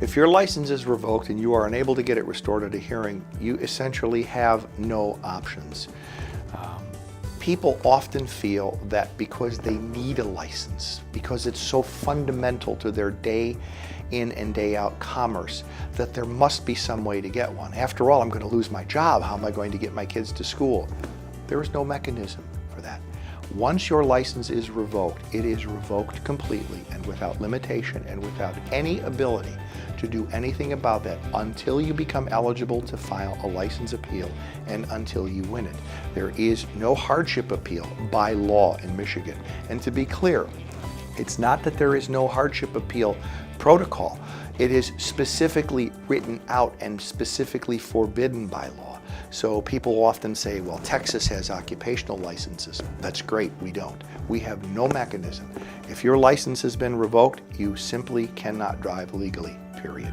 If your license is revoked and you are unable to get it restored at a hearing, you essentially have no options. People often feel that because they need a license, because it's so fundamental to their day in and day out commerce, that there must be some way to get one. After all, I'm going to lose my job. How am I going to get my kids to school? There is no mechanism for that. Once your license is revoked, it is revoked completely and without limitation and without any ability to do anything about that until you become eligible to file a license appeal and until you win it. There is no hardship appeal by law in Michigan. And to be clear, it's not that there is no hardship appeal protocol. It is specifically written out and specifically forbidden by law. So people often say, well, Texas has occupational licenses. That's great, we don't. We have no mechanism. If your license has been revoked, you simply cannot drive legally, period.